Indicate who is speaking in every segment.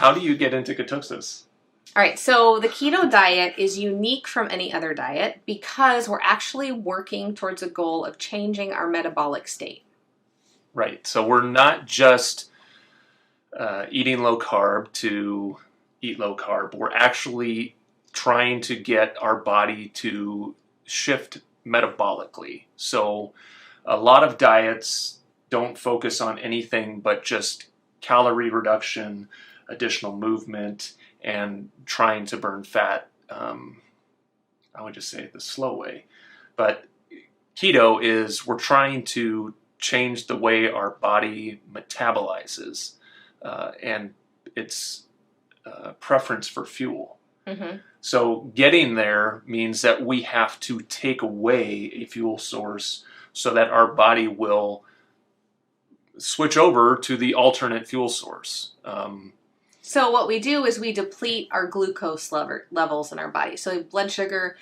Speaker 1: how do you get into ketosis?
Speaker 2: All right, so the keto diet is unique from any other diet because we're actually working towards a goal of changing our metabolic state.
Speaker 1: Right, so we're not just eating low carb to eat low carb. We're actually trying to get our body to shift metabolically. So a lot of diets don't focus on anything but just calorie reduction, additional movement, and trying to burn fat. I would just say the slow way. But keto is we're trying to change the way our body metabolizes and its preference for fuel.
Speaker 2: Mm-hmm.
Speaker 1: So getting there means that we have to take away a fuel source so that our body will switch over to the alternate fuel source.
Speaker 2: So what we do is we deplete our glucose levels in our body. So blood sugar,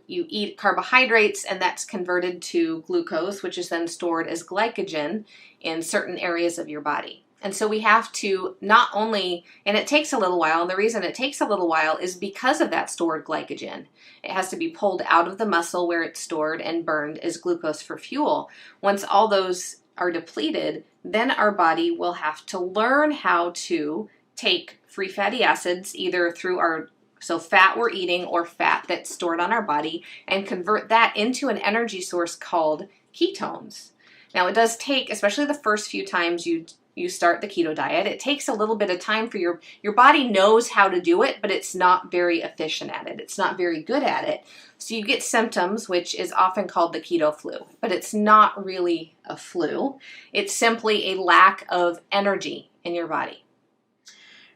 Speaker 2: you eat carbohydrates, and that's converted to glucose, which is then stored as glycogen in certain areas of your body. And so we have to not only, and it takes a little while, and the reason it takes a little while is because of that stored glycogen. It has to be pulled out of the muscle where it's stored and burned as glucose for fuel. Once all those are depleted, then our body will have to learn how to take free fatty acids either through so fat we're eating or fat that's stored on our body, and convert that into an energy source called ketones. Now it does take, especially the first few times you start the keto diet, it takes a little bit of time for your body knows how to do it, but it's not very efficient at it. It's not very good at it. So you get symptoms, which is often called the keto flu, but it's not really a flu. It's simply a lack of energy in your body.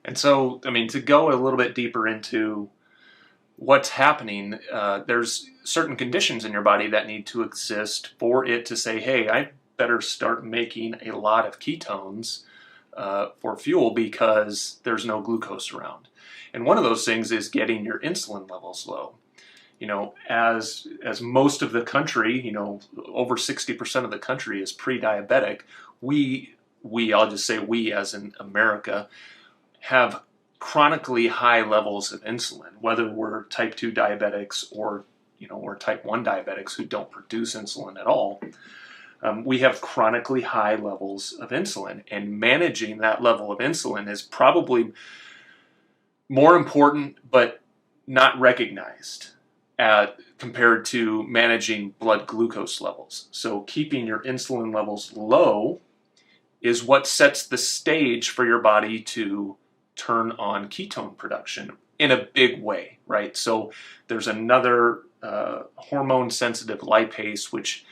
Speaker 1: And so, I mean, to go a little bit deeper into what's happening, there's certain conditions in your body that need to exist for it to say, hey, I better start making a lot of ketones for fuel because there's no glucose around. And one of those things is getting your insulin levels low. You know, as most of the country, you know, over 60% of the country is pre-diabetic, I'll just say we as in America, have chronically high levels of insulin, whether we're type 2 diabetics or, you know, or type 1 diabetics who don't produce insulin at all. We have chronically high levels of insulin, and managing that level of insulin is probably more important but not recognized compared to managing blood glucose levels. So keeping your insulin levels low is what sets the stage for your body to turn on ketone production in a big way, right? So there's another hormone-sensitive lipase, which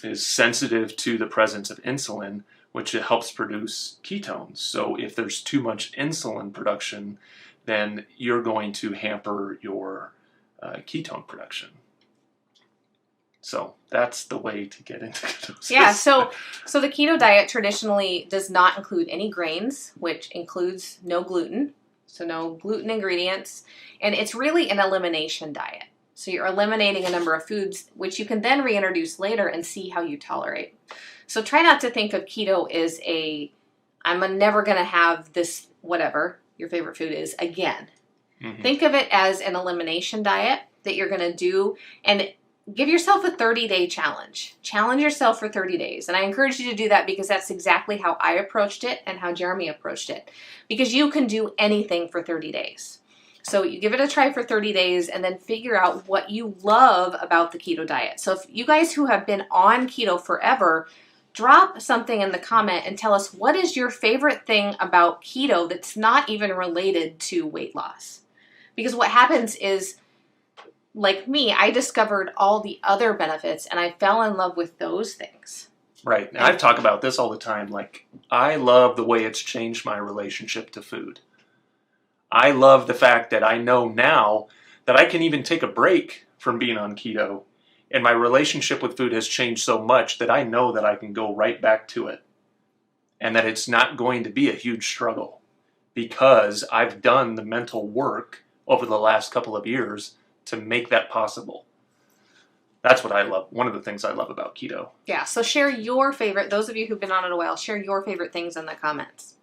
Speaker 1: is sensitive to the presence of insulin, which it helps produce ketones. So if there's too much insulin production, then you're going to hamper your ketone production. So that's the way to get into ketosis.
Speaker 2: Yeah, so the keto diet traditionally does not include any grains, which includes no gluten, so no gluten ingredients, and it's really an elimination diet. So you're eliminating a number of foods, which you can then reintroduce later and see how you tolerate. So try not to think of keto as I'm never going to have this, whatever your favorite food is, again. Mm-hmm. Think of it as an elimination diet that you're going to do, and give yourself a 30-day challenge. Challenge yourself for 30 days. And I encourage you to do that because that's exactly how I approached it and how Jeremy approached it. Because you can do anything for 30 days. So you give it a try for 30 days and then figure out what you love about the keto diet. So if you guys who have been on keto forever, drop something in the comment and tell us what is your favorite thing about keto that's not even related to weight loss. Because what happens is, like me, I discovered all the other benefits and I fell in love with those things.
Speaker 1: Right. And I've talked about this all the time. Like, I love the way it's changed my relationship to food. I love the fact that I know now that I can even take a break from being on keto, and my relationship with food has changed so much that I know that I can go right back to it and that it's not going to be a huge struggle because I've done the mental work over the last couple of years to make that possible. That's what I love. One of the things I love about keto.
Speaker 2: Yeah, so share your favorite, those of you who've been on it a while, share your favorite things in the comments.